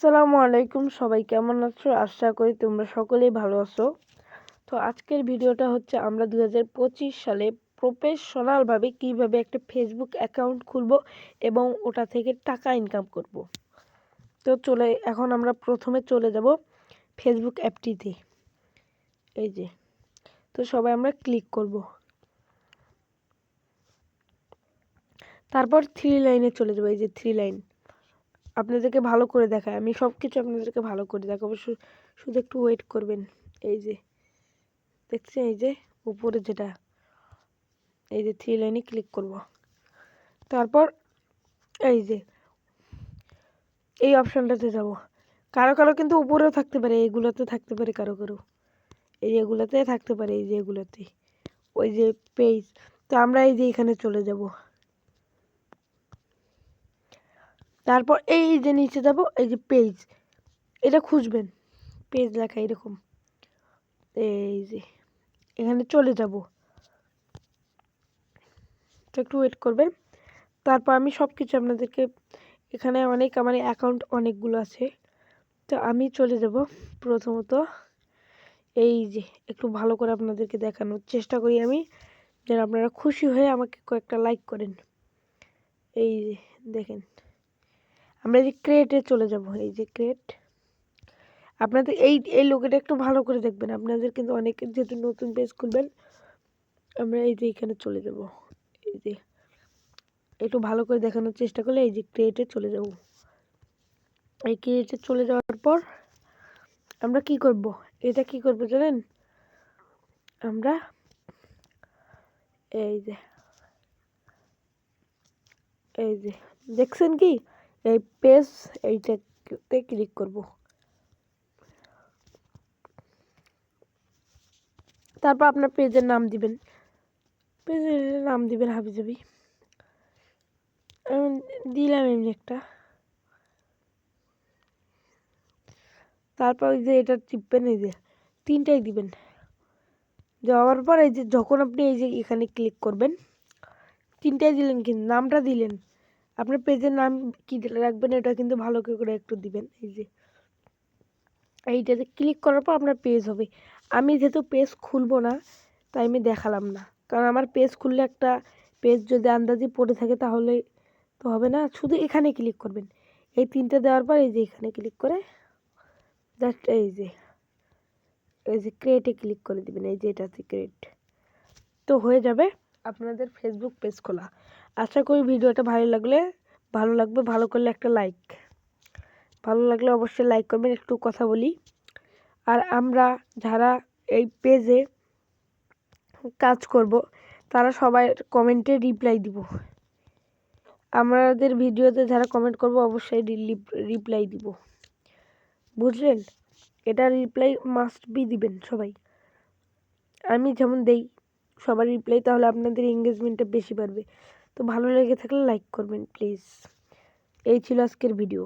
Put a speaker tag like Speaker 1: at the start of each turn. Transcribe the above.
Speaker 1: আসসালামু আলাইকুম, সবাই কেমন আছো? আশা করি তোমরা সকলেই ভালো আছো। তো আজকের ভিডিওটা হচ্ছে আমরা 2025 সালে প্রফেশনালভাবে কিভাবে একটা ফেসবুক অ্যাকাউন্ট খুলবো এবং ওটা থেকে টাকা ইনকাম করব। তো এখন আমরা প্রথমে চলে যাব ফেসবুক অ্যাপটিতে। এই যে, তো সবাই আমরা ক্লিক করব। তারপর 3 লাইনে চলে যাবো। এই যে 3 লাইন আপনাদেরকে ভালো করে দেখায়, আমি সব কিছু আপনাদেরকে ভালো করে দেখাবো, শুধু একটু ওয়েট করবেন। এই যে দেখছেন, এই যে উপরে যেটা, এই যে 3 লাইনে ক্লিক করব। তারপর এই যে এই অপশনটাতে যাব। কারো কারো কিন্তু উপরেও থাকতে পারে, এইগুলোতে থাকতে পারে, কারো কারো এই এগুলোতে থাকতে পারে, এই যে এগুলোতে, ওই যে পেজ। তো আমরা এই যে এখানে চলে যাব। তারপর এই যে নিচে যাব, এই যে পেজ, এটা খুঁজবেন, পেজ লেখা এরকম। এই যে এখানে চলে যাব, তো একটু ওয়েট করবেন। তারপর আমি সব কিছু আপনাদেরকে, এখানে আমার অ্যাকাউন্ট অনেকগুলো আছে, তো আমি চলে যাব। প্রথমত এই যে একটু ভালো করে আপনাদেরকে দেখানোর চেষ্টা করি আমি, যেন আপনারা খুশি হয়ে আমাকে কয়েকটা লাইক করেন। এই যে দেখেন, আমরা এই যে ক্রিয়েটে চলে যাব। এই যে ক্রিয়েট, আপনাদের এই লোগোটা একটু ভালো করে দেখবেন, আপনাদের কিন্তু অনেকের যেহেতু নতুন পেজ খুলবেন। আমরা এই যে এখানে চলে যাব। এই যে একটু ভালো করে দেখানোর চেষ্টা করলে, এই যে ক্রিয়েটে চলে যাব। এই ক্রিয়েটে চলে যাওয়ার পর আমরা কি করব, এটা কি করব জানেন? আমরা এই যে দেখছেন কি, এই পেজ, এইটাতে ক্লিক করব। তারপর আপনার পেজের নাম দিবেন, হাবিজাবি। আমি দিলাম এমনি একটা। তারপর এই যে এটা টিপবেন, এই যে 3টাই দিবেন। দেওয়ার পর এই যে যখন আপনি এই যে এখানে ক্লিক করবেন, 3টাই দিলেন, কিন্তু নামটা দিলেন, আপনার পেজের নাম কি রাখবেন এটা কিন্তু ভালো করে একটু দিবেন। এই যে এইটাতে ক্লিক করার পর আপনার পেজ হবে। আমি যেহেতু পেজ খুলবো না, তাই আমি দেখালাম না, কারণ আমার পেজ খুললে একটা পেজ যদি আন্দাজি পড়ে থাকে তাহলে তো হবে না। শুধু এখানে ক্লিক করবেন, এই 3টে দেওয়ার পর এই যে এখানে ক্লিক করে জাস্ট এই যে ক্রিয়েটে ক্লিক করে দিবেন। এই যে এটাতে ক্রিয়েট, তো হয়ে যাবে আপনাদের ফেসবুক পেজ খোলা। আশা করি ভিডিওটা ভালো লাগবে, ভালো করলে একটা লাইক, ভালো লাগলে অবশ্যই লাইক করবেন। একটু কথা বলি, আর আমরা যারা এই পেজে কাজ করব তারা সবাই কমেন্টে রিপ্লাই দিব। আমাদের ভিডিওতে যারা কমেন্ট করব অবশ্যই রিপ্লাই দিব, বুঝলেন? এটা রিপ্লাই মাস্ট বি দিবেন সবাই। আমি যেমন দেই সবার রিপ্লাই, তাহলে আপনাদের এঙ্গেজমেন্টটা বেশি বাড়বে। তো ভালো লেগে থাকলে লাইক করবেন প্লিজ। এই ছিল আজকের ভিডিও।